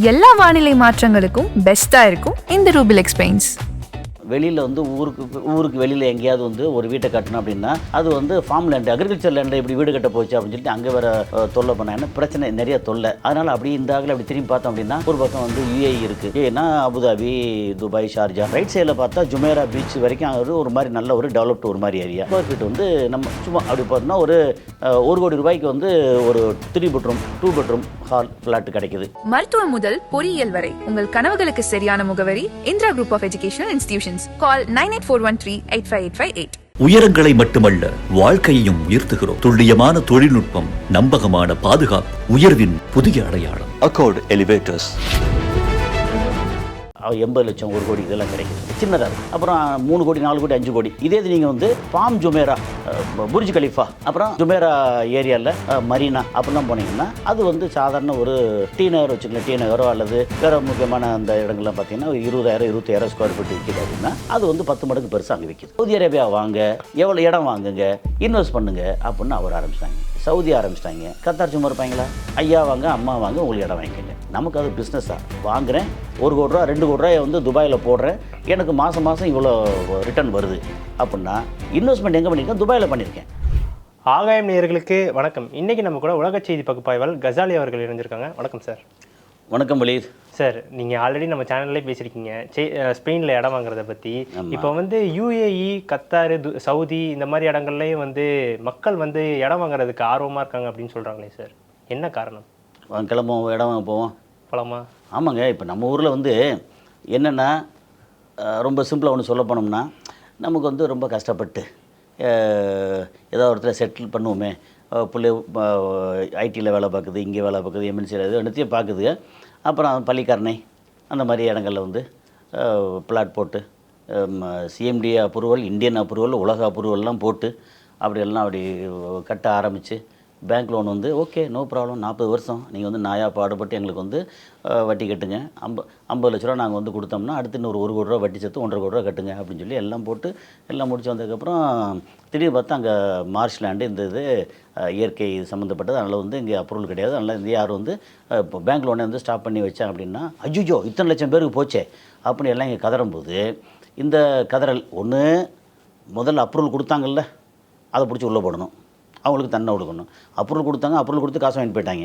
எல்லா வானிலை மாற்றங்களுக்கும் பெஸ்டா இருக்கும் இந்த ரூபில் எக்ஸ்பெயின்ஸ். வெளியில் வந்து ஊருக்கு வெளியில் எங்கேயாவது வந்து ஒரு வீட்டை கட்டணும் அப்படின்னா அது வந்து ஃபார்ம் லேண்டு, அக்ரிகல்ச்சர் லேண்டு இப்படி வீடு கட்ட போச்சு அப்படின்னு சொல்லிட்டு அங்கே வேற தொல்லை பண்ணாங்கன்னா பிரச்சனை நிறைய தொல்லை. அதனால் அப்படி இந்த ஆகில் அப்படி திரும்பி பார்த்தோம் அப்படின்னா ஒரு பக்கம் வந்து யூஏஇ இருக்குது, ஏன்னா அபுதாபி, துபாய், ஷார்ஜா. ரைட் சைடில் பார்த்தா ஜுமேரா பீச் வரைக்கும் அது ஒரு மாதிரி நல்ல ஒரு டெவலப்டு ஒரு மாதிரி ஏரியா. ஸ்கொயர் ஃபீட் வந்து நம்ம சும்மா அப்படி பார்த்தோம்னா ஒரு 1 கோடி ரூபாய்க்கு வந்து ஒரு 3 பெட்ரூம் 2 பெட்ரூம் ஹால் ஃப்ளாட் கிடைக்குது. மருத்துவம் முதல் பொறியியல் வரை உங்கள் கனவுகளுக்கு சரியான முகவரி Indira Group of Educational Institutions. Call 9841385858. உயரங்களை மட்டுமல்ல, வாழ்க்கையையும் உயர்த்துகிறோம். துல்லியமான தொழில்நுட்பம், நம்பகமான பாதுகாப்பு, உயர்வின் புதிய அடையாளம். Accord elevators. 80 லட்சம் 1 கோடி இதெல்லாம் கிடைக்குது, சின்னதாக இருக்கும். அப்புறம் 3 கோடி 4 கோடி 5 கோடி. இதே இது நீங்கள் வந்து ஃபார்ம் ஜுமேரா, புர்ஜ் கலிஃபா, அப்புறம் ஜுமேரா ஏரியாவில் மரீனா அப்படிலாம் போனீங்கன்னா அது வந்து சாதாரண ஒரு டி நகர் வச்சுக்கலாம், டி நகரோ அல்லது வேறு முக்கியமான அந்த இடங்கள்லாம் பார்த்தீங்கன்னா 20,000 21,000 ஸ்கொயர் ஃபீட் விற்கிது அப்படின்னா அது வந்து 10 மடங்கு பெருசாக அங்கே விற்கிது. சவுதி அரேபியா வாங்க, எவ்வளோ இடம் வாங்குங்க, இன்வெஸ்ட் பண்ணுங்க அப்படின்னு அவர் ஆரம்பிச்சிட்டாங்க. சவுதி ஆரம்பிச்சிட்டாங்க. கத்தார் சும்மா இருப்பாங்களா? ஐயா வாங்க, அம்மா வாங்க, உங்களுக்கு இடம் வாங்கிக்கங்க. நமக்கு அது பிஸ்னஸாக வாங்குகிறேன், 1 கோடி ரூபா 2 கோடி ரூபாய் வந்து துபாயில் போடுறேன், எனக்கு மாதம் இவ்வளோ ரிட்டர்ன் வருது அப்படின்னா இன்வெஸ்ட்மெண்ட் எங்கே பண்ணியிருக்கேன்? துபாயில் பண்ணியிருக்கேன். ஆகாயம் நேயர்களுக்கு வணக்கம். இன்றைக்கி நம்ம கூட உலக செய்தி பகுப்பாய்வாளர் கசாலி அவர்கள் இணைஞ்சிருக்காங்க. வணக்கம் சார். வணக்கம் வலீத் சார். நீங்கள் ஆல்ரெடி நம்ம சேனல்லே பேசியிருக்கீங்க ஸ்பெயினில் இடம் வாங்குறத பற்றி. இப்போ வந்து யுஏஇ, கத்தார், சவுதி இந்த மாதிரி இடங்கள்லேயும் வந்து மக்கள் வந்து இடம் வாங்குறதுக்கு ஆர்வமாக இருக்காங்க அப்படின்னு சொல்கிறாங்களே சார், என்ன காரணம்? கிளம்புவோம், இடம் வாங்க போவோம், பழமா? ஆமாங்க. இப்போ நம்ம ஊரில் வந்து என்னென்னா ரொம்ப சிம்பிளாக ஒன்று சொல்ல போனோம்னா நமக்கு வந்து ரொம்ப கஷ்டப்பட்டு ஏதாவது ஒருத்தர் செட்டில் பண்ணுவோமே, பிள்ளை ஐடியில் வேலை பார்க்குது, இங்கே வேலை பார்க்குது, எம்என்சியில் இது என்னத்தையும் பார்க்குது. அப்புறம் பள்ளிக்கரணை அந்த மாதிரி இடங்களில் வந்து பிளாட் போட்டு சிஎம்டி அப்ரூவல், இந்தியன் அப்ரூவல், உலக அப்ரூவல்லாம் போட்டு அப்படியெல்லாம் அப்படி கட்ட ஆரம்பித்து பேங்க் லோன் வந்து ஓகே, நோ ப்ராப்ளம், 40 வருஷம் நீங்கள் வந்து நாயாக பாடுபட்டு எங்களுக்கு வந்து வட்டி கட்டுங்க, 50 லட்ச ரூபா நாங்கள் வந்து கொடுத்தோம்னா அடுத்து இன்னொரு 1 கோடி ரூபா வட்டி சேர்த்து 1.5 கோடி ரூபா கட்டுங்க அப்படின்னு சொல்லி எல்லாம் போட்டு எல்லாம் முடிச்சு வந்ததுக்கப்புறம் திடீர்னு பார்த்தா அங்கே மார்ஷ் லேண்டு இந்த இது இயற்கை சம்மந்தப்பட்டது, அதனால் வந்து இங்கே அப்ரூவல் கிடையாது. அதனால் இந்த யார் வந்து இப்போ பேங்க் லோனை வந்து ஸ்டாப் பண்ணி வச்சாங்க அப்படின்னா அஜுஜோ இத்தனை லட்சம் பேருக்கு போச்சே அப்படின்னு எல்லாம் இங்கே கதறும்போது இந்த கதறல் ஒன்று முதல்ல அப்ரூவல் கொடுத்தாங்கல்ல அதை பிடிச்சி உள்ளே போடணும், அவங்களுக்கு தண்டனை கொடுக்கணும். அப்ரூவல் கொடுத்தாங்க, அப்ரூவல் கொடுத்து காசு வாங்கிட்டு போயிட்டாங்க.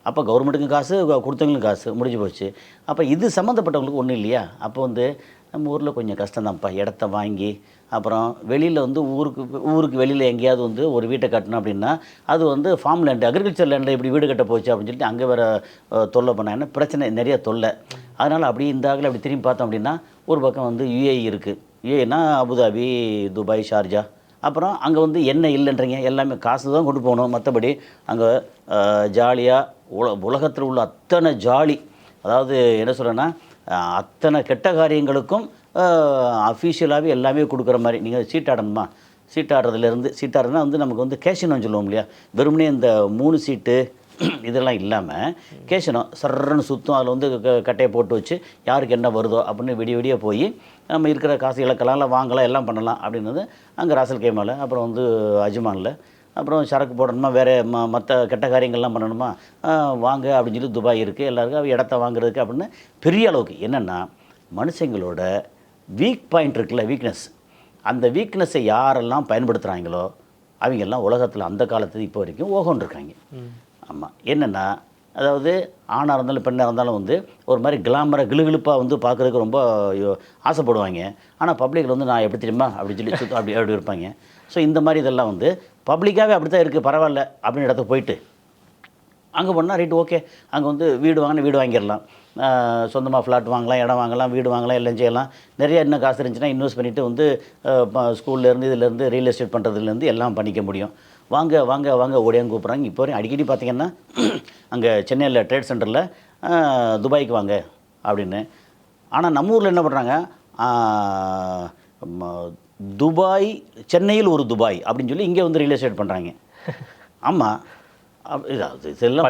அப்போ கவர்மெண்ட்டுக்கும் காசு, கொடுத்தவங்களுக்கும் காசு, முடிஞ்சு போச்சு. அப்போ இது சம்மந்தப்பட்டவங்களுக்கு ஒன்றும் இல்லையா? அப்போ வந்து நம்ம ஊரில் கொஞ்சம் கஷ்டம்தான்ப்பா இடத்த வாங்கி, அப்புறம் வெளியில் வந்து ஊருக்கு வெளியில் எங்கேயாவது வந்து ஒரு வீட்டை கட்டணும் அப்படின்னா அது வந்து ஃபார்ம் லேண்டு, அக்ரிகல்ச்சர் லேண்டில் இப்படி வீடு கட்ட போச்சு அப்படின்னு சொல்லிட்டு அங்கே வேறு தொல்லை பண்ணாங்கன்னா பிரச்சனை நிறைய தொல்லை. அதனால் அப்படி இந்த ஆகில் அப்படி திரும்பி பார்த்தோம் அப்படின்னா ஒரு பக்கம் வந்து யுஏஇ இருக்குது, யுஏஇனா அபுதாபி, துபாய், ஷார்ஜா. அப்புறம் அங்கே வந்து என்ன இல்லைன்றீங்க, எல்லாமே காசு தான் கொண்டு போகணும், மற்றபடி அங்கே ஜாலியாக உலகத்தில் உள்ள அத்தனை ஜாலி, அதாவது என்ன சொல்கிறேன்னா அத்தனை கெட்ட காரியங்களுக்கும் அஃபீஷியலாகவே எல்லாமே கொடுக்குற மாதிரி. நீங்கள் சீட்டாடணுமா, சீட்டாடுறதுனா வந்து நமக்கு வந்து கேஷினோன்னு சொல்லுவோம் இல்லையா, வெறுமனே இந்த 3 சீட்டு இதெல்லாம் இல்லாமல் கேஷினோ சர்றன்னு சுற்றும், அதில் வந்து கட்டையை போட்டு வச்சு யாருக்கு என்ன வருதோ அப்படின்னு விடிய போய் நம்ம இருக்கிற காசு இழக்கலாம், வாங்கலாம், எல்லாம் பண்ணலாம் அப்படின்றது அங்கே ராசல் கேமாவில். அப்புறம் வந்து அஜ்மானில் அப்புறம் சரக்கு போடணுமா, வேறு மற்ற கெட்ட காரியங்கள்லாம் பண்ணணுமா, வாங்க அப்படின்னு சொல்லி துபாய் இருக்குது, எல்லாருக்கும் இடத்த வாங்குறதுக்கு அப்படின்னு பெரிய அளவுக்கு. என்னென்னா மனுஷங்களோட வீக் பாயிண்ட் இருக்குல்ல, வீக்னஸ், அந்த வீக்னஸை யாரெல்லாம் பயன்படுத்துகிறாங்களோ அவங்கெல்லாம் உலகத்தில் அந்த காலத்து இப்போ வரைக்கும் ஓகோன்னு இருக்காங்க. ஆமாம். என்னென்னா அதாவது ஆணாக இருந்தாலும் பெண்ணாக இருந்தாலும் வந்து ஒரு மாதிரி கிளாமராக கிளுகிழுப்பாக வந்து பார்க்குறதுக்கு ரொம்ப ஆசைப்படுவாங்க. ஆனால் பப்ளிக்கில் வந்து நான் எப்படி தெரியுமா அப்படின்னு சொல்லி அப்படி இருப்பாங்க. ஸோ இந்த மாதிரி இதெல்லாம் வந்து பப்ளிக்காகவே அப்படி தான் இருக்குது, பரவாயில்ல அப்படின்னு இடத்துக்கு போயிட்டு அங்கே போனால் ரைட் ஓகே, அங்கே வந்து வீடு வாங்கிடலாம், சொந்தமாக ஃப்ளாட் வாங்கலாம், இடம் வாங்கலாம், வீடு வாங்கலாம், எல்லாம் செய்யலாம். நிறைய இன்னும் காசு இருந்துச்சுன்னா இன்வெஸ்ட் பண்ணிவிட்டு வந்து ஸ்கூல்லேருந்து இதிலேருந்து ரியல் எஸ்டேட் பண்ணுறதுலேருந்து எல்லாம் பண்ணிக்க முடியும். வாங்க வாங்க வாங்க ஓடியான்னு கூப்பிட்றாங்க. இப்போ வரையும் அடிக்கடி பார்த்திங்கன்னா அங்கே சென்னையில் ட்ரேட் சென்டரில் துபாய்க்கு வாங்க அப்படின்னு. ஆனால் நம்ம ஊரில் என்ன பண்ணுறாங்க, துபாய் சென்னையில் ஒரு துபாய் அப்படின்னு சொல்லி இங்கே வந்து ரியல் எஸ்டேட் பண்ணுறாங்க. ஆமாம், இதெல்லாம்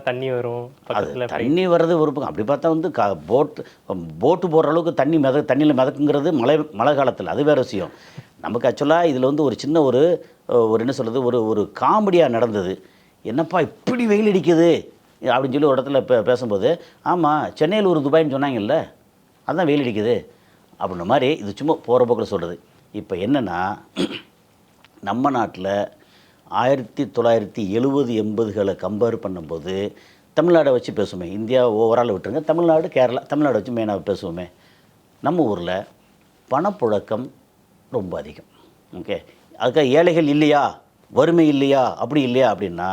தண்ணி வரும், தண்ணி வர்றது ஒரு பக்கம். அப்படி பார்த்தா வந்து போட்டு போடுற அளவுக்கு தண்ணியில் மிதக்குங்கிறது மழை காலத்தில், அது வேறு விஷயம். நமக்கு ஆக்சுவலாக இதில் வந்து ஒரு சின்ன ஒரு என்ன சொல்கிறது, ஒரு காமெடியாக நடந்தது. என்னப்பா இப்படி வெயில் அடிக்குது, அப்படின்னு சொல்லி ஒரு இடத்துல பேசும்போது, ஆமாம் சென்னையில் ஒரு துபாய்ன்னு சொன்னாங்கல்ல, அதுதான் வெயில் அடிக்குது அப்படின்ற மாதிரி இது சும்மா போகிற போக்கில் சொல்கிறது. இப்போ என்னென்னா, நம்ம நாட்டில் 1970-80களை கம்பேர் பண்ணும்போது தமிழ்நாடை வச்சு பேசுவோமே, இந்தியா ஓவரால் விட்டுருங்க, தமிழ்நாடு கேரளா தமிழ்நாடு வச்சு மெயினாக பேசுவோமே, நம்ம ஊரில் பணப்புழக்கம் ரொம்ப அதிகம். ஓகே, அதுக்காக ஏழைகள் இல்லையா, வறுமை இல்லையா, அப்படி இல்லையா அப்படின்னா,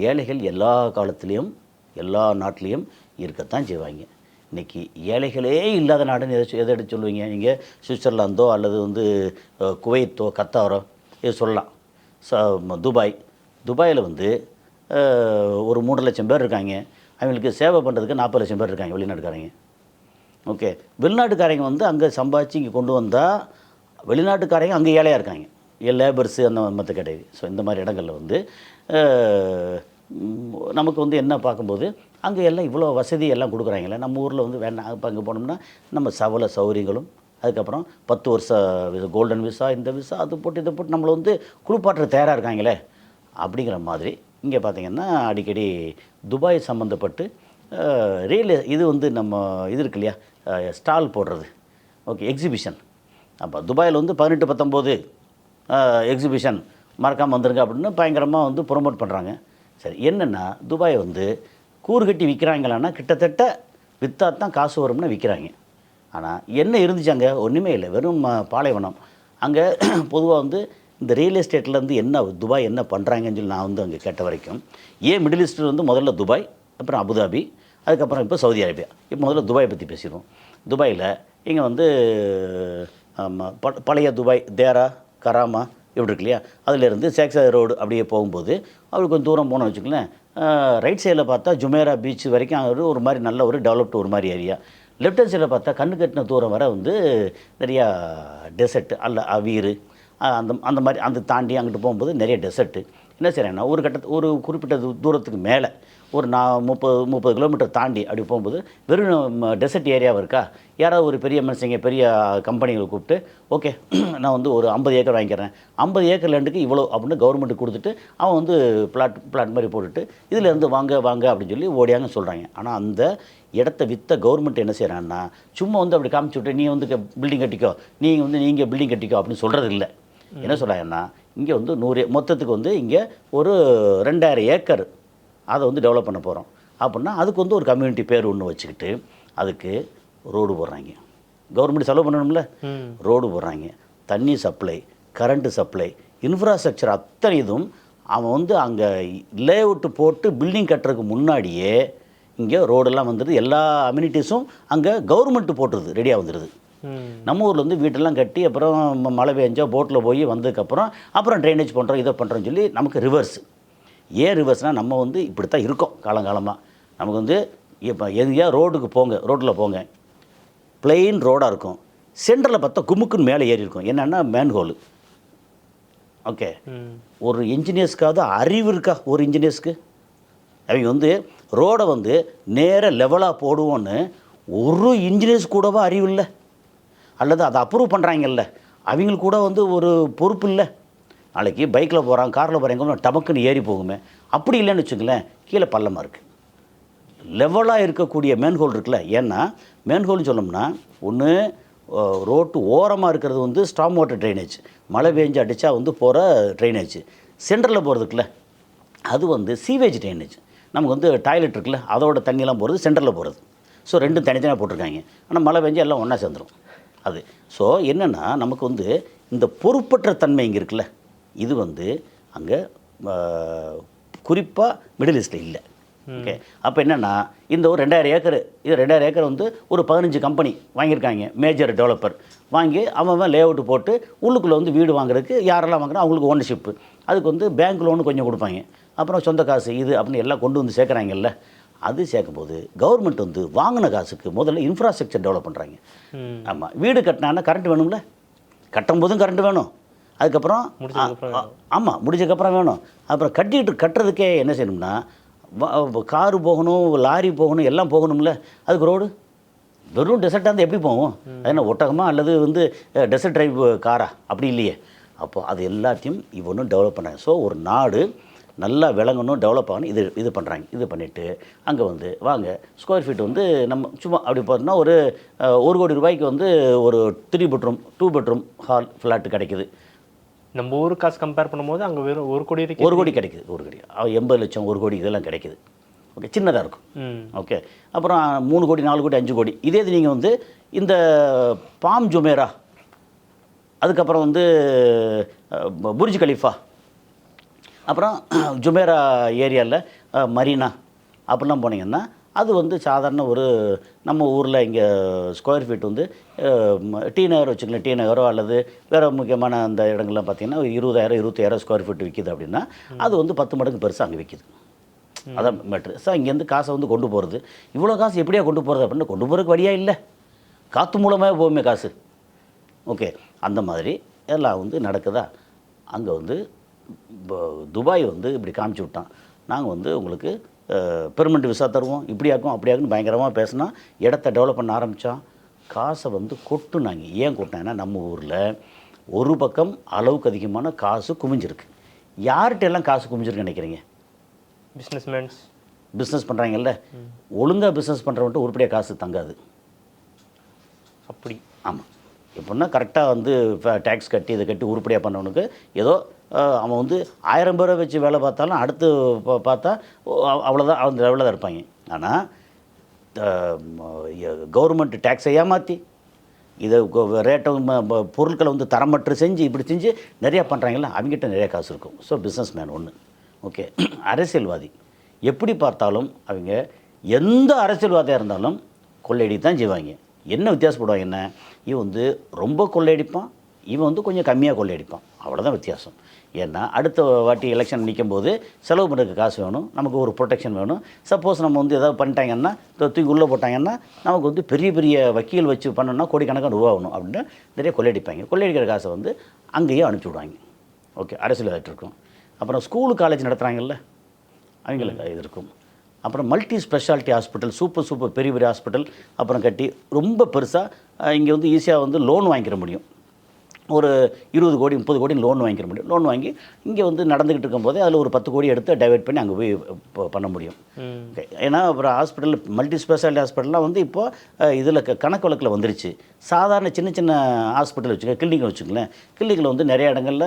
ஏழைகள் எல்லா காலத்துலேயும் எல்லா நாட்டிலையும் இருக்கத்தான் செய்வாங்க. இன்றைக்கி ஏழைகளே இல்லாத நாடுன்னு எதை எடுத்து சொல்லுவீங்க நீங்கள்? சுவிட்சர்லாந்தோ அல்லது வந்து குவைத்தோ கத்தாரோ இது சொல்லலாம். துபாயில் வந்து ஒரு 3 லட்சம் பேர் இருக்காங்க. அவங்களுக்கு சேவை பண்ணுறதுக்கு 40 லட்சம் பேர் இருக்காங்க வெளிநாட்டுக்காரங்க. ஓகே, வெளிநாட்டுக்காரங்க வந்து அங்கே சம்பாதிச்சு இங்கே கொண்டு வந்தால் வெளிநாட்டுக்காரங்க அங்கே ஏழையாக இருக்காங்க, லேபர்ஸு அந்த மற்ற கேட்டகரி. ஸோ இந்த மாதிரி இடங்களில் வந்து நமக்கு வந்து என்ன பார்க்கும்போது அங்கே எல்லாம் இவ்வளோ வசதி எல்லாம் கொடுக்குறாங்களே, நம்ம ஊரில் வந்து வேணாம். இப்போ அங்கே போனோம்னா நம்ம சகல சௌகரியங்களும், அதுக்கப்புறம் 10 வருஷம் கோல்டன் விசா, இந்த விசா, அது போட்டு இதை போட்டு நம்மளை வந்து குளிப்பாட்டுற தயாராக இருக்காங்களே அப்படிங்கிற மாதிரி. இங்கே பார்த்திங்கன்னா அடிக்கடி துபாய் சம்மந்தப்பட்டு இது வந்து நம்ம இது இருக்கு இல்லையா, ஸ்டால் போடுறது. Okay, exhibition. அப்போ துபாயில் வந்து 18-19 எக்ஸிபிஷன் மறக்காமல் வந்துருங்க அப்படின்னு பயங்கரமாக வந்து ப்ரொமோட் பண்ணுறாங்க. சரி, என்னென்னா துபாயை வந்து கூறு கட்டி விற்கிறாங்களான்னா கிட்டத்தட்ட விற்றா தான் காசு வரும்னு விற்கிறாங்க. ஆனால் என்ன இருந்துச்சு அங்கே? ஒன்றுமே இல்லை, வெறும் பாலைவனம். அங்கே பொதுவாக வந்து இந்த ரியல் எஸ்டேட்லேருந்து என்ன துபாய் என்ன பண்ணுறாங்கன்னு சொல்லி நான் வந்து அங்கே கேட்ட வரைக்கும், மிடில் ஈஸ்டில் வந்து முதல்ல துபாய், அப்புறம் அபுதாபி, அதுக்கப்புறம் இப்போ சவுதி அரேபியா. இப்போ முதல்ல துபாயை பற்றி பேசிடுவோம். துபாயில் இங்கே வந்து பழைய துபாய், தேரா, கராமா இப்படி இருக்கு இல்லையா, அதிலேருந்து சேக்ஸா ரோடு அப்படியே போகும்போது அவருக்கு கொஞ்சம் தூரம் போனோம்னு வச்சுக்கோங்களேன், ரைட் சைடில் பார்த்தா ஜுமேரா பீச் வரைக்கும் ஒரு மாதிரி நல்ல ஒரு டெவலப்டு ஒரு மாதிரி ஏரியா. லெஃப்ட் ஹேண்ட் சைடில் பார்த்தா கண்ணு கட்டின தூரம் வர வந்து நிறையா டெசர்ட்டு அல்ல அவீர் அந்த மாதிரி அந்த தாண்டி அங்கிட்டு போகும்போது நிறைய டெசர்ட்டு. என்ன செய்கிறேன்னா ஒரு குறிப்பிட்ட தூரத்துக்கு மேலே ஒரு 30 கிலோமீட்டர் தாண்டி அப்படி போகும்போது வெறும் டெசர்ட் ஏரியாவும் இருக்கா. யாராவது ஒரு பெரிய மனுஷங்க பெரிய கம்பெனிகளை கூப்பிட்டு, ஓகே நான் வந்து ஒரு 50 ஏக்கர் வாங்கிக்கிறேன், 50 ஏக்கர் லேண்டுக்கு இவ்வளோ அப்படின்னு கவர்மெண்ட்டுக்கு கொடுத்துட்டு அவன் வந்து பிளாட் மாதிரி போட்டுட்டு இதிலேருந்து வாங்க அப்படின்னு சொல்லி ஓடியாங்க சொல்கிறாங்க. ஆனால் அந்த இடத்த விற்ற கவர்மெண்ட் என்ன செய்கிறாங்கன்னா, சும்மா வந்து அப்படி காமிச்சு விட்டு நீ வந்து பில்டிங் கட்டிக்கோ, நீங்கள் பில்டிங் கட்டிக்கோ அப்படின்னு சொல்கிறது இல்லை. என்ன சொல்கிறாங்கன்னா, இங்கே வந்து 100 மொத்தத்துக்கு வந்து இங்கே ஒரு 2000 ஏக்கர் அதை வந்து டெவலப் பண்ண போகிறோம் அப்படின்னா அதுக்கு வந்து ஒரு கம்யூனிட்டி பேர் ஒன்று வச்சுக்கிட்டு அதுக்கு ரோடு போடுறாங்க. கவர்மெண்ட் செலவு பண்ணணும்ல, ரோடு போடுறாங்க, தண்ணி சப்ளை, கரண்ட்டு சப்ளை, இன்ஃப்ராஸ்ட்ரக்சர் அத்தனை இதுவும் அவன் வந்து அங்கே லே அவுட்டு போட்டு பில்டிங் கட்டுறதுக்கு முன்னாடியே இங்கே ரோடெல்லாம் வந்துடுது. எல்லா அம்யூனிட்டிஸும் அங்கே கவர்மெண்ட்டு போட்டுருது, ரெடியாக வந்துடுது. நம்ம ஊரில் வந்து வீட்டெல்லாம் கட்டி அப்புறம் மழை பெஞ்சா போட்டில் போய் வந்ததுக்கப்புறம் ட்ரைனேஜ் பண்ணுறோம் இதை பண்ணுறோன்னு சொல்லி நமக்கு ரிவர்ஸ். ஏன் ரிவர்ஸ்னால் நம்ம வந்து இப்படித்தான் இருக்கோம் காலங்காலமாக. நமக்கு வந்து இப்போ எங்கேயா ரோட்டில் போங்க பிளெயின் ரோடாக இருக்கும், சென்டரில் பார்த்தா குமுக்குன்னு மேலே ஏறி இருக்கும். என்னென்னா மேன்ஹோலு. ஓகே, ஒரு இன்ஜினியர்ஸ்க்காவது அறிவு இருக்கா? ஒரு இன்ஜினியர்ஸ்க்கு அவங்க வந்து ரோடை வந்து நேராக லெவலாக போடுவோன்னு ஒரு இன்ஜினியர்ஸ் கூடவா அறிவு இல்லை? அல்லது அதை அப்ரூவ் பண்ணுறாங்கல்ல அவங்களுக்கு கூட வந்து ஒரு பொறுப்பு இல்லை? நாளைக்கு பைக்கில் போகிறாங்க, காரில் போகிறாங்க, டமக்குன்னு ஏறி போகுமே. அப்படி இல்லைன்னு வச்சுங்களேன், கீழே பள்ளமாக இருக்குது. லெவலாக இருக்கக்கூடிய மேன்ஹோல் இருக்குல்ல, ஏன்னா மேன்ஹோல்னு சொன்னோம்னா ஒன்று ரோட்டு ஓரமாக இருக்கிறது வந்து ஸ்டாம் வாட்டர் ட்ரைனேஜ், மழை பெஞ்சு அடித்தா வந்து போகிற ட்ரைனேஜ். சென்டரில் போகிறதுக்குல அது வந்து சீவேஜ் ட்ரைனேஜ். நமக்கு வந்து டாய்லெட் இருக்குல்ல, அதோட தண்ணியெல்லாம் போகிறது சென்டரில் போகிறது. ஸோ ரெண்டும் தனித்தனியாக போட்டிருக்காங்க. ஆனால் மழை பெஞ்சு எல்லாம் ஒன்றா சேர்ந்துடும் அது. ஸோ என்னென்னா நமக்கு வந்து இந்த பொறுப்பற்ற தன்மை இங்கே இருக்குல்ல, இது வந்து அங்கே குறிப்பாக மிடில் ஈஸ்டில் இல்லை. ஓகே, அப்போ என்னென்னா இந்த ஒரு 2000 ஏக்கர், இது 2000 ஏக்கர் வந்து ஒரு 15 கம்பெனி வாங்கியிருக்காங்க, மேஜர் டெவலப்பர் வாங்கி அவன் லே அவுட்டு போட்டு உள்ளுக்குள்ளே வந்து வீடு வாங்குறதுக்கு யாரெல்லாம் வாங்குறா அவங்களுக்கு ஓனர்ஷிப்பு, அதுக்கு வந்து பேங்க் லோனு கொஞ்சம் கொடுப்பாங்க, அப்புறம் சொந்த காசு இது அப்படின்னு எல்லாம் கொண்டு வந்து சேர்க்குறாங்கல்ல. அது சேர்க்கும்போது கவர்மெண்ட் வந்து வாங்கின காசுக்கு முதல்ல இன்ஃப்ராஸ்ட்ரக்சர் டெவலப் பண்ணுறாங்க. ஆமாம், வீடு கட்டினான்னா கரண்ட் வேணும்ல, கட்டும் போதும் கரண்ட் வேணும், அதுக்கப்புறம் ஆமாம் முடிஞ்சதுக்கப்புறம் வேணும். அப்புறம் கட்டுறதுக்கே என்ன செய்யணும்னா காரு போகணும், லாரி போகணும், எல்லாம் போகணும்ல, அதுக்கு ரோடு. வெறும் டெசர்ட்டாக இருந்தால் எப்படி போகும்? ஏன்னா ஒட்டகமாக அல்லது வந்து டெசர்ட் டிரைவ் காரா? அப்படி இல்லையே. அப்போது அது எல்லாத்தையும் இவனும் டெவலப் பண்ணாங்க. ஸோ ஒரு நாடு நல்லா விளங்கணும், டெவலப் ஆகணும், இது பண்ணுறாங்க. இது பண்ணிவிட்டு அங்கே வந்து வாங்க ஸ்கொயர் ஃபீட் வந்து நம்ம சும்மா அப்படி பார்த்தோம்னா ஒரு 1 கோடி ரூபாய்க்கு வந்து ஒரு 3 பெட்ரூம் 2 பெட்ரூம் ஹால் ஃப்ளாட்டு கிடைக்குது. நம்ம ஊர் காசு கம்பேர் பண்ணும்போது அங்கே வெறும் 1 கோடி இருக்கு. 1 கோடி கிடைக்குது. 1 கோடி 80 லட்சம் 1 கோடி இதெல்லாம் கிடைக்குது. ஓகே, சின்னதாக இருக்கும். ஓகே, அப்புறம் 3 கோடி 4 கோடி 5 கோடி. இதே இது நீங்கள் வந்து இந்த பாம் ஜுமேரா, அதுக்கப்புறம் வந்து புர்ஜ் கலீஃபா, அப்புறம் ஜுமேரா ஏரியாவில் மரீனா அப்படிலாம் போனீங்கன்னா அது வந்து சாதாரண ஒரு நம்ம ஊரில் இங்கே ஸ்கொயர் ஃபீட் வந்து டி நகர் வச்சுக்கலாம், டி நகரோ அல்லது வேறு முக்கியமான அந்த இடங்கள்லாம் பார்த்தீங்கன்னா 20,000 25,000 ஸ்கொயர் ஃபீட் விற்கிது அப்படின்னா அது வந்து 10 மடங்கு பெருசாக அங்கே விற்கிது. அதான் மேட்ரு. ஸோ இங்கேருந்து காசை வந்து கொண்டு போகிறது, இவ்வளோ காசு எப்படியா கொண்டு போகிறது அப்படின்னா கொண்டு போகிறதுக்கு வழியாக இல்லை, காற்று மூலமாக போகுமே காசு. ஓகே, அந்த மாதிரி எல்லாம் வந்து நடக்குதா. அங்கே வந்து துபாய் வந்து இப்படி காமிச்சு விட்டான், நாங்கள் வந்து உங்களுக்கு பெர்மனெண்ட் விசா தருவோம், இப்படியாக்கும் அப்படியாக்குன்னு பயங்கரமாக பேசினா இடத்த டெவலப் பண்ண ஆரம்பித்தான். காசை வந்து கொட்டுனாங்க. ஏன் கொட்டினாங்கன்னா நம்ம ஊரில் ஒரு பக்கம் அளவுக்கு அதிகமான காசு குமிஞ்சிருக்கு. யார்கிட்ட எல்லாம் காசு குமிஞ்சிருக்குன்னு நினைக்கிறீங்க? பிஸ்னஸ் பண்ணுறாங்கல்ல, ஒழுங்காக பிஸ்னஸ் பண்ணுறவன்ட்டு உருப்படியாக காசு தங்காது. அப்படி ஆமாம், எப்படின்னா கரெக்டாக வந்து டேக்ஸ் கட்டி இதை கட்டி உருப்படியாக பண்ணவனுக்கு ஏதோ அவன் வந்து 1000 பேரை வச்சு வேலை பார்த்தாலும் அடுத்து பார்த்தா அவ்வளோதான், அந்த லெவலில் தான் இருப்பாங்க. ஆனால் கவர்மெண்ட் டேக்ஸை ஏமாற்றி இதை ரேட்டை பொருட்களை வந்து தரமற்று செஞ்சு இப்படி செஞ்சு நிறையா பண்ணுறாங்கல்ல, அவங்ககிட்ட நிறையா காசு இருக்கும். ஸோ பிஸ்னஸ் மேன் ஒன்று. ஓகே, அரசியல்வாதி எப்படி பார்த்தாலும் அவங்க எந்த அரசியல்வாதியாக இருந்தாலும் கொள்ளையடி தான் செய்வாங்க. என்ன வித்தியாசப்படுவாங்க? என்ன, இவன் வந்து ரொம்ப கொள்ளையடிப்பான், இவன் வந்து கொஞ்சம் கம்மியாக கொள்ளையடிப்பான், அவ்வளோதான் வித்தியாசம். ஏன்னா அடுத்த வாட்டி எலெக்ஷன் நிற்கும் போது செலவு பண்ணுறதுக்கு காசு வேணும், நமக்கு ஒரு ப்ரொடெக்ஷன் வேணும். சப்போஸ் நம்ம வந்து எதாவது பண்ணிட்டாங்கன்னா தூக்கி உள்ளே போட்டாங்கன்னா நமக்கு வந்து பெரிய பெரிய வக்கீல் வச்சு பண்ணணும்னா கோடிக்கணக்கான ரூபா ஆகணும் அப்படின்னு நிறைய கொள்ளையடிப்பாங்க. கொள்ளையடிக்கிற காசை வந்து அங்கேயே அனுப்பிச்சி விடுவாங்க. ஓகே, அரசியல் இருக்கும். அப்புறம் ஸ்கூலு காலேஜ் நடத்துகிறாங்கல்ல, அவங்களுக்கு இது இருக்கும். அப்புறம் மல்டி ஸ்பெஷாலிட்டி ஹாஸ்பிட்டல், சூப்பர் பெரிய பெரிய ஹாஸ்பிட்டல் அப்புறம் கட்டி ரொம்ப பெருசாக இங்கே வந்து ஈஸியாக வந்து லோன் வாங்கிக்கிற முடியும். ஒரு 20 கோடி 30 கோடி லோன் வாங்கிக்கிற முடியும். லோன் வாங்கி இங்கே வந்து நடந்துக்கிட்டு இருக்கும்போதே அதில் ஒரு 10 கோடி எடுத்து டைவெர்ட் பண்ணி அங்கே போய் பண்ண முடியும். ஓகே, ஏன்னா அப்புறம் ஹாஸ்பிட்டல் மல்டி ஸ்பெஷாலிட்டி ஹாஸ்பிட்டல்லாம் வந்து இப்போது இதில் கணக்கு வழக்கில் வந்துருச்சு. சாதாரண சின்ன சின்ன ஹாஸ்பிட்டல் வச்சுக்கோங்க, கிளினிக் வச்சுக்கங்களேன், கிளினிக்கில் வந்து நிறைய இடங்களில்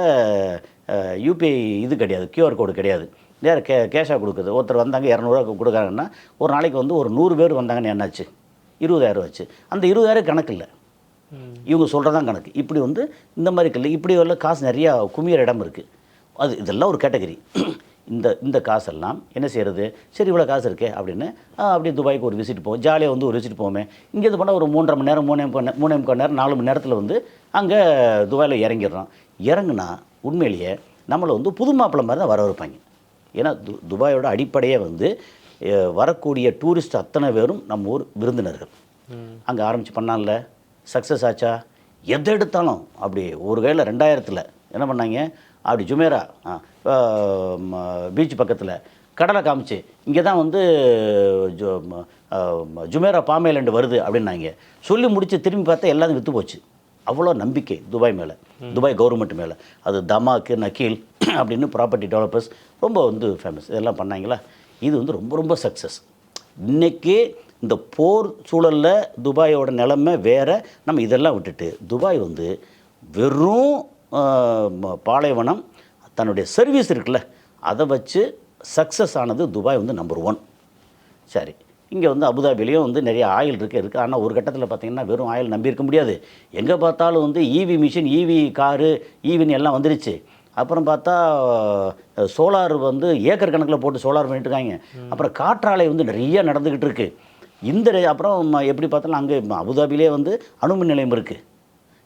யூபிஐ இது கிடையாது, QR கோடு கிடையாது, நேராக கேஷாக கொடுக்குது. ஒருத்தர் வந்தாங்க 200 கொடுக்குறாங்கன்னா ஒரு நாளைக்கு வந்து ஒரு 100 பேர் வந்தாங்கன்னு என்னாச்சு, 20,000 வச்சு. அந்த 20,000 கணக்கு இல்லை, இவங்க சொல்கிறதான் கணக்கு. இப்படி வந்து இந்த மாதிரி இல்லை, இப்படி உள்ள காசு நிறையா குமியிற இடம் இருக்குது. இதெல்லாம் ஒரு கேட்டகரி. இந்த காசெல்லாம் என்ன செய்கிறது, சரி இவ்வளோ காசு இருக்கே அப்படின்னு அப்படியே துபாய்க்கு ஒரு விசிட் போவோம், ஜாலியாக வந்து ஒரு விசிட் போவோமே. இங்கேருந்து போனால் ஒரு 3.5 மணி நேரம் 3.5 நேரம் 4 மணி நேரத்தில் வந்து அங்கே துபாயில் இறங்கிடுறோம். இறங்குனா உண்மையிலேயே நம்மளை வந்து புது மாப்பிள்ளை மாதிரி தான் வரவைப்பாங்க. ஏன்னா துபாயோட அடிப்படையே வந்து வரக்கூடிய டூரிஸ்ட் அத்தனை பேரும் நம்ம ஊர் விருந்தினர்கள். அங்கே ஆரம்பித்து பண்ணால சக்ஸஸ் ஆச்சா, எதை எடுத்தாலும் அப்படி ஒரு கையில் 2000 என்ன பண்ணாங்க, அப்படி ஜுமேரா பீச் பக்கத்தில் கடலை காமிச்சு இங்கே தான் வந்து ஜுமேரா பாம் ஐலண்டு வருது அப்படின்னாங்க. சொல்லி முடித்து திரும்பி பார்த்தா எல்லாத்தையும் விற்று போச்சு. அவ்வளோ நம்பிக்கை துபாய் மேலே, துபாய் கவர்மெண்ட் மேலே. அது தமாக்கு நக்கீல் அப்படின்னு ப்ராப்பர்ட்டி டெவலப்பர்ஸ் ரொம்ப வந்து ஃபேமஸ். இதெல்லாம் பண்ணாங்களா, இது வந்து ரொம்ப ரொம்ப சக்ஸஸ். இன்றைக்கி இந்த போர் சூழலில் துபாயோட நிலைமை வேறு. நம்ம இதெல்லாம் விட்டுட்டு துபாய் வந்து வெறும் பாலைவனம், தன்னுடைய சர்வீஸ் இருக்குல்ல அதை வச்சு சக்ஸஸ் ஆனது துபாய் வந்து நம்பர் 1. சரி, இங்கே வந்து அபுதாபிலையும் வந்து நிறைய ஆயில் இருக்குது. ஆனால் ஒரு கட்டத்தில் பார்த்திங்கன்னா வெறும் ஆயில் நம்பி இருக்க முடியாது. எங்கே பார்த்தாலும் வந்து ஈவி மிஷின், ஈவி காரு, ஈவின்னு எல்லாம் வந்துருச்சு. அப்புறம் பார்த்தா சோலார் வந்து ஏக்கர் கணக்கில் போட்டு சோலார் பண்ணிட்டு இருக்காங்க. அப்புறம் காற்றாலை வந்து நிறைய நடந்துக்கிட்டு இருக்குது. அப்புறம் எப்படி பார்த்தாலும் அங்கே அபுதாபிலே வந்து அணுமின் நிலையம் இருக்குது.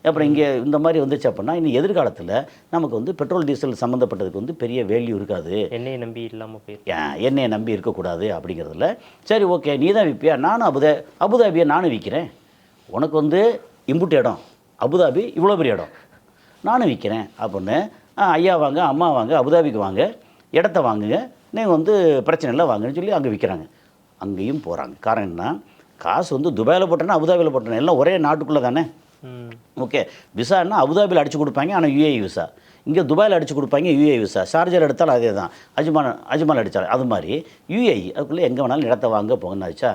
அப்புறம் இங்கே இந்த மாதிரி வந்துச்சு அப்படின்னா இன்னும் எதிர்காலத்தில் நமக்கு வந்து பெட்ரோல் டீசல் சம்மந்தப்பட்டதுக்கு வந்து பெரிய வேல்யூ இருக்காது. எண்ணெயை நம்பி இல்லாமல் போய் எண்ணெயை நம்பி இருக்கக்கூடாது அப்படிங்கிறதுல சரி ஓகே நீ தான் விற்பியா, நானும் அபுதாபியை நானும் விற்கிறேன். உனக்கு வந்து இம்புட்டு இடம், அபுதாபி இவ்வளோ பெரிய இடம், நானும் விற்கிறேன் அப்படின்னு ஐயா வாங்க அம்மா வாங்க அபுதாபிக்கு வாங்க, இடத்த வாங்குங்க, நீங்கள் வந்து பிரச்சனை இல்லை வாங்கன்னு சொல்லி அங்கே விற்கிறாங்க. அங்கேயும் போகிறாங்க. காரணம் என்ன, காசு வந்து துபாயில் போட்டேன்னா அபுதாபியில் போட்டேன்னா எல்லாம் ஒரே நாட்டுக்குள்ளே தானே. ஓகே, விசான்னா அபுதாபியில் அடித்து கொடுப்பாங்க, ஆனால் UAE விசா. இங்கே துபாயில் அடித்து கொடுப்பாங்க யூஏஇ விசா, ஷார்ஜர் எடுத்தாலும் அதே தான், அஜ்மான் அடித்தாலும் அது மாதிரி யூஏஇ அதுக்குள்ளே எங்கே வேணாலும் இடத்த வாங்க போங்கன்னு ஆச்சா.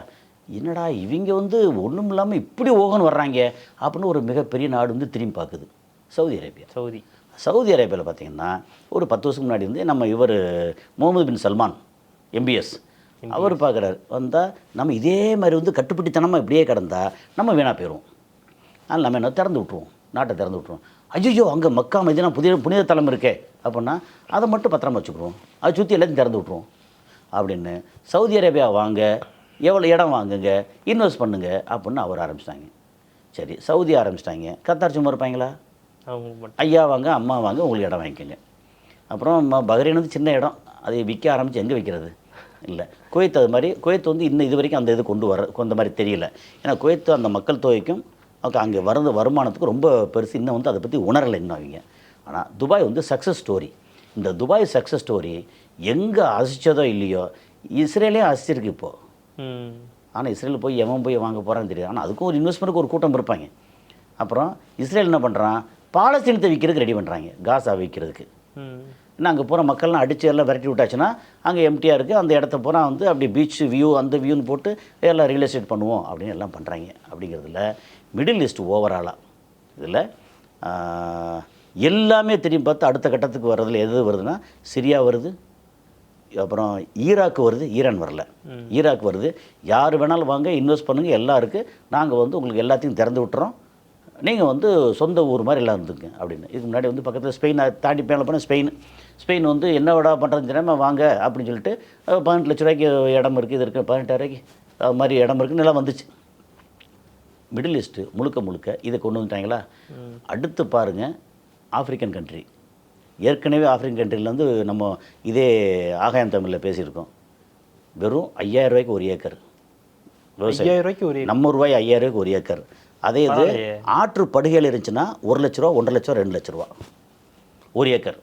என்னடா இவங்க வந்து ஒன்றும் இல்லாமல் இப்படி ஓகன்னு வர்றாங்க அப்படின்னு ஒரு மிகப்பெரிய நாடு வந்து திரும்பி பார்க்குது, சவுதி அரேபியா. சவுதி அரேபியாவில் பார்த்திங்கன்னா ஒரு 10 வருஷத்துக்கு முன்னாடி வந்து நம்ம இவர் முகமது பின் சல்மான் எம்பிஎஸ் அவர் பார்க்குறாரு, வந்தால் நம்ம இதே மாதிரி வந்து கட்டுப்பட்டித்தனமாக இப்படியே கிடந்தா நம்ம வீணாக போயிடுவோம், அதனால் நம்ம என்ன திறந்து விட்ருவோம், நாட்டை திறந்து விட்ருவோம். ஐயோ அங்கே மக்கா மதினா புனித தலம் இருக்கே அப்படின்னா அதை மட்டும் பத்திரமா வச்சுக்குவோம், அதை சுற்றி எல்லாத்தையும் திறந்து விட்ருவோம் அப்படின்னு சவுதி அரேபியா வாங்க, எவ்வளோ இடம் வாங்குங்க, இன்வெஸ்ட் பண்ணுங்க அப்படின்னு அவர் ஆரம்பிச்சிட்டாங்க. சரி சவுதி ஆரம்பிச்சிட்டாங்க, கத்தார் சும்மா இருப்பாங்களா? ஐயா வாங்க அம்மா வாங்க உங்களுக்கு இடம் வாங்கிக்கோங்க. அப்புறம் பஹ்ரைன் வந்து சின்ன இடம், அதை விற்க ஆரம்பித்து எங்கே விற்கிறது இல்லை. குவைத் அது மாதிரி, குவைத் வந்து இன்னும் இது வரைக்கும் அந்த இது கொண்டு மாதிரி தெரியல. ஏன்னா குவைத் அந்த மக்கள் தொகைக்கும் அங்கே வருமானத்துக்கு ரொம்ப பெருசு, இன்னும் வந்து அதை பற்றி உணரலை இன்னும் அவங்க. ஆனால் துபாய் வந்து சக்ஸஸ் ஸ்டோரி. இந்த துபாய் சக்ஸஸ் ஸ்டோரி எங்கே அசிச்சதோ இல்லையோ இஸ்ரேலே அசிச்சிருக்கு இப்போது. ஆனால் இஸ்ரேல் போய் எவன் போய் வாங்க போகிறான்னு தெரியாது. ஆனால் அதுக்கும் ஒரு இன்வெஸ்ட்மெண்ட்டுக்கு ஒரு கூட்டம் இருப்பாங்க. அப்புறம் இஸ்ரேல் என்ன பண்ணுறான், பாலஸ்தீனத்தை விற்கிறதுக்கு ரெடி பண்ணுறாங்க, காசா விற்கிறதுக்கு. ஏன்னா அங்கே போகிற மக்கள்லாம் அடித்து எல்லாம் விரட்டி விட்டாச்சுன்னா அங்கே எம்டியாக இருக்குது, அந்த இடத்த பூரா வந்து அப்படி பீச் வியூ அந்த வியூன்னு போட்டு எல்லாம் ரியல் எஸ்டேட் பண்ணுவோம் அப்படின்னு எல்லாம் பண்ணுறாங்க. அப்படிங்கிறதுல மிடில் ஈஸ்ட் ஓவராலாக இதில் எல்லாமே திரும்பி பார்த்து அடுத்த கட்டத்துக்கு வர்றதுல எது வருதுன்னா சிரியா வருது, அப்புறம் ஈராக் வருது, ஈரான் வரல, ஈராக் வருது. யார் வேணாலும் வாங்க இன்வெஸ்ட் பண்ணுங்கள், எல்லாம் இருக்குது, நாங்கள் வந்து உங்களுக்கு எல்லாத்தையும் திறந்து விட்டுறோம், நீங்கள் வந்து சொந்த ஊர் மாதிரி எல்லாம் இருந்துங்க அப்படின்னு. இதுக்கு முன்னாடி வந்து பக்கத்தில் ஸ்பெயின் தாண்டி மேலே போனால் ஸ்பெயின் வந்து என்ன விடா பண்ணுறதுன்னு தெரியாமல் வாங்க அப்படின்னு சொல்லிட்டு 18 லட்ச ரூபாய்க்கு இடம் இருக்குது, இது இருக்குது 18,000 ரூபாய்க்கு அது மாதிரி இடம் இருக்குன்னு எல்லாம் வந்துச்சு. மிடில் ஈஸ்ட்டு முழுக்க இதை கொண்டு வந்துட்டாங்களா. அடுத்து பாருங்கள் ஆஃப்ரிக்கன் கண்ட்ரி. ஏற்கனவே ஆஃப்ரிக்கன் கண்ட்ரியில் வந்து நம்ம இதே ஆகாயம் தமிழில் பேசியிருக்கோம், வெறும் 5,000 ரூபாய்க்கு ஒரு ஏக்கர் விவசாயம், நம்ம ரூபாய் 5,000 ரூபாய்க்கு ஒரு ஏக்கர். அதே இது ஆற்று படுகையில் இருந்துச்சுன்னா 1 லட்ச ரூபா, 1.5 லட்சம், 2 லட்ச ரூபா ஒரு ஏக்கர்.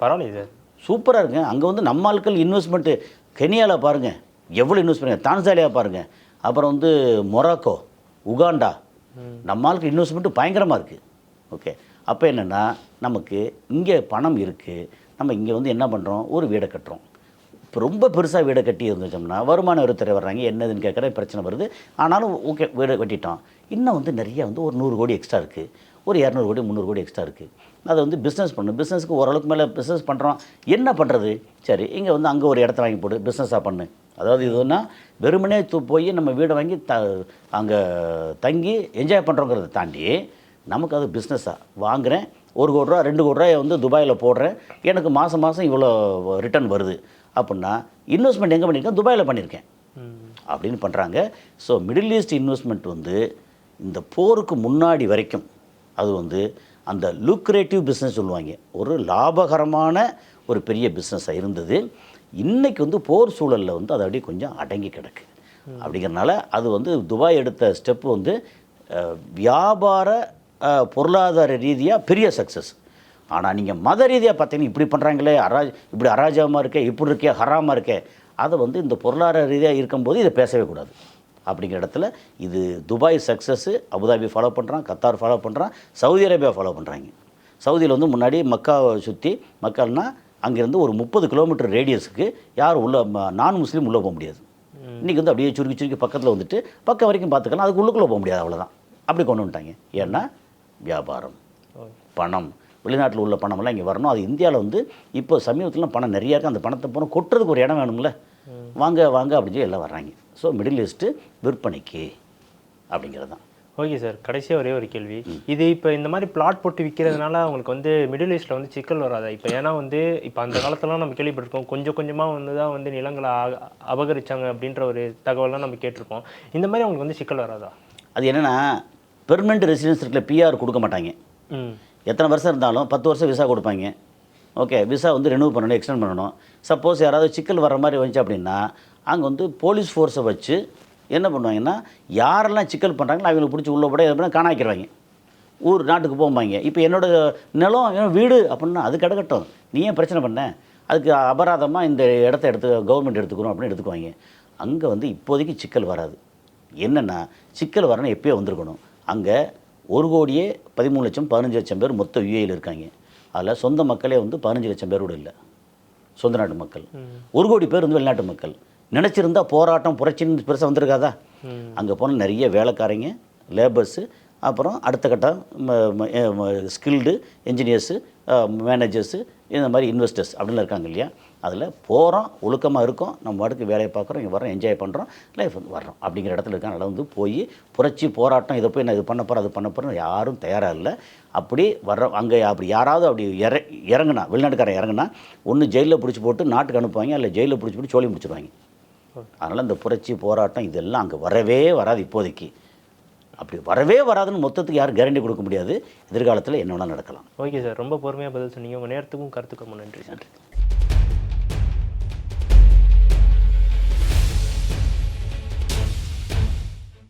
பரவாயில்ல சார், சூப்பராக இருக்குங்க. அங்கே வந்து நம்ம ஆட்கள் இன்வெஸ்ட்மெண்ட்டு கெனியாவில் பாருங்கள் எவ்வளோ இன்வெஸ்ட் பண்ணுங்க, தான்சானியா பாருங்கள், அப்புறம் வந்து மொராக்கோ, உகாண்டா, நம்ம ஆளுக்கு இன்வெஸ்ட்மெண்ட்டு பயங்கரமாக இருக்குது. ஓகே, அப்போ என்னென்னா நமக்கு இங்கே பணம் இருக்குது, நம்ம இங்கே வந்து என்ன பண்ணுறோம், ஒரு வீடை கட்டுறோம். இப்போ ரொம்ப பெருசாக வீடை கட்டி இருந்துச்சோம்னா வருமான வரித்துறை வர்றாங்க, என்னதுன்னு கேட்குற பிரச்சனை வருது. ஆனாலும் ஓகே வீடை கட்டிட்டோம், இன்னும் வந்து நிறையா வந்து ஒரு 100 கோடி எக்ஸ்ட்ரா இருக்குது, ஒரு 200 கோடி 300 கோடி எக்ஸ்ட்ரா இருக்குது. அதை வந்து பிஸ்னஸ் பண்ணணும், பிஸ்னஸுக்கு ஓரளவுக்கு மேலே பிஸ்னஸ் பண்ணுறோம், என்ன பண்ணுறது, சரி இங்கே வந்து அங்கே ஒரு இடத்த வாங்கி போடு பிஸ்னஸாக பண்ணு. அதாவது இதுன்னா வெறுமனே போய் நம்ம வீடை வாங்கி அங்கே தங்கி என்ஜாய் பண்ணுறோங்கிறத தாண்டி நமக்கு அது பிஸ்னஸாக வாங்குகிறேன், 1 கோடி ரூபா 2 கோடி ரூபாய் வந்து துபாயில் போடுறேன், எனக்கு மாதம் இவ்வளோ ரிட்டர்ன் வருது அப்படின்னா இன்வெஸ்ட்மெண்ட் எங்கே பண்ணியிருக்கேன், துபாயில் பண்ணியிருக்கேன் அப்படின்னு பண்ணுறாங்க. ஸோ மிடில் ஈஸ்ட் இன்வெஸ்ட்மெண்ட் வந்து இந்த போருக்கு முன்னாடி வரைக்கும் அது வந்து அந்த லுக்ரேட்டிவ் பிஸ்னஸ் சொல்லுவாங்க, ஒரு லாபகரமான ஒரு பெரிய பிஸ்னஸாக இருந்தது. இன்றைக்கி வந்து போர் சூழலில் வந்து அது அப்படியே கொஞ்சம் அடங்கி கிடக்கு. அப்படிங்கிறனால அது வந்து துபாய் எடுத்த ஸ்டெப்பு வந்து வியாபார பொருளாதார ரீதியாக பெரிய சக்ஸஸ். ஆனால் நீங்கள் மத ரீதியாக பார்த்தீங்கன்னா இப்படி பண்ணுறாங்களே, இப்படி அராஜகமாக இருக்கே, இப்படி இருக்கே, ஹராமாக இருக்கே, அதை வந்து இந்த பொருளாதார ரீதியாக இருக்கும்போது இதை பேசவே கூடாது. அப்படிங்கிற இடத்துல இது துபாய் சக்ஸஸ்ஸு. அபுதாபி ஃபாலோ பண்ணுறான், கத்தார் ஃபாலோ பண்ணுறான், சவுதி அரேபியா ஃபாலோ பண்ணுறாங்க. சவுதியில் வந்து முன்னாடி மக்காவை சுற்றி, மக்கால்னா அங்கேருந்து ஒரு 30 கிலோமீட்டர் ரேடியஸுக்கு யார் உள்ள நான் முஸ்லீம் உள்ளே போக முடியாது. இன்றைக்கி வந்து அப்படியே சுருக்கி பக்கத்தில் வந்துட்டு பக்கம் வரைக்கும் பார்த்துக்கலாம், அதுக்கு உள்ளுக்குள்ளே போக முடியாது, அவ்வளோதான். அப்படி கொண்டு வந்துட்டாங்க. ஏன்னா வியாபாரம், பணம், வெளிநாட்டில் உள்ள பணமெல்லாம் இங்கே வரணும். அது இந்தியாவில் வந்து இப்போ சமீபத்தில் பணம் நிறையா இருக்குது, அந்த பணத்தை போனால் கொட்டுறதுக்கு ஒரு இடம் வேணும்ல, வாங்க அப்படின்னு சொல்லி எல்லாம் வர்றாங்க. ஸோ மிடில் ஈஸ்ட்டு விற்பனைக்கு அப்படிங்கிறது தான். ஓகே சார், கடைசியாக ஒரே ஒரு கேள்வி. இது இப்போ இந்த மாதிரி பிளாட் போட்டு விற்கிறதுனால அவங்களுக்கு வந்து மிடில் ஈஸ்ட்டில் வந்து சிக்கல் வராதா? இப்போ ஏன்னா வந்து இப்போ அந்த காலத்துலாம் நம்ம கேள்விப்பட்டிருக்கோம், கொஞ்சமாக வந்து தான் வந்து நிலங்களை அபகரிச்சாங்க அப்படின்ற ஒரு தகவலாம் நம்ம கேட்டிருப்போம். இந்த மாதிரி அவங்களுக்கு வந்து சிக்கல் வராதா? அது என்னென்னா பெர்மனெண்ட் ரெசிடென்ஸ் இருக்கிற பிஆர் கொடுக்க மாட்டாங்க. எத்தனை வருஷம் இருந்தாலும் 10 வருஷம் விசா கொடுப்பாங்க. ஓகே, விசா வந்து ரெனியூ பண்ணணும், எக்ஸ்டெண்ட் பண்ணணும். சப்போஸ் யாராவது சிக்கல் வர மாதிரி வந்துச்சு அப்படின்னா அங்கே வந்து போலீஸ் ஃபோர்ஸை வச்சு என்ன பண்ணுவாங்கன்னா யாரெல்லாம் சிக்கல் பண்ணுறாங்களோ அவங்களுக்கு பிடிச்சி உள்ள போட எப்படின்னா காணாக்கிடுவாங்க, ஊர் நாட்டுக்கு போகும்பாங்க. இப்போ என்னோடய நிலம் வீடு அப்படின்னா அது கிடக்கட்டும், நீ ஏன் பிரச்சனை பண்ண, அதுக்கு அபராதமாக இந்த இடத்த கவர்மெண்ட் எடுத்துக்கணும் அப்படின்னு எடுத்துக்குவாங்க. அங்கே வந்து இப்போதைக்கு சிக்கல் வராது. என்னென்னா சிக்கல் வரணும் எப்போயோ வந்திருக்கணும். அங்கே 1,13,00,000 15 லட்சம் பேர் மொத்த யூஏயில் இருக்காங்க. அதில் சொந்த மக்களே வந்து 15 லட்சம் பேரோடு இல்லை, சொந்த நாட்டு மக்கள். 1 கோடி பேர் வந்து வெளிநாட்டு மக்கள். நினச்சிருந்தா போராட்டம் புரட்சின்னு பெருசாக வந்திருக்காதா? அங்கே போனால் நிறைய வேலைக்காரங்க, லேபர்ஸு, அப்புறம் அடுத்த கட்டம் ஸ்கில்டு என்ஜினியர்ஸு, மேனேஜர்ஸு, இந்த மாதிரி இன்வெஸ்டர்ஸ் அப்படின்லாம் இருக்காங்க இல்லையா? அதில் போகிறோம், ஒழுக்கமாக இருக்கோம், நம்ம வாட்டுக்கு வேலையை பார்க்குறோம், இங்கே வரோம், என்ஜாய் பண்ணுறோம், லைஃப் வந்து வர்றோம் அப்படிங்கிற இடத்துல இருக்காங்க. அதில் வந்து போய் புரட்சி போராட்டம் இதை போய் நான் இது பண்ண போகிறேன் அது பண்ண போகிறேன் யாரும் தயாராக இல்லை. அப்படி வர்ற அங்கே அப்படி யாராவது அப்படி இறங்குனா, வெளிநாட்டுக்காரன் இறங்குனா ஒன்று ஜெயிலில் பிடிச்சி போட்டு நாட்டுக்கு அனுப்புவாங்க, இல்லை ஜெயிலில் பிடிச்சி போட்டு சோழி முடிச்சிடுவாங்க. அதனால் இந்த புரட்சி போராட்டம் இதெல்லாம் அங்கே வரவே வராது இப்போதைக்கு. அப்படி வரவே வராதுன்னு மொத்தத்துக்கு யாரும் கேரண்டி கொடுக்க முடியாது. எதிர்காலத்தில் என்ன வேணால் நடக்கலாம். ஓகே சார், ரொம்ப பொறுமையாக பதில் சொன்னீங்க. உங்கள் நேரத்துக்கும் கருத்துக்கும் நன்றி. நன்றி.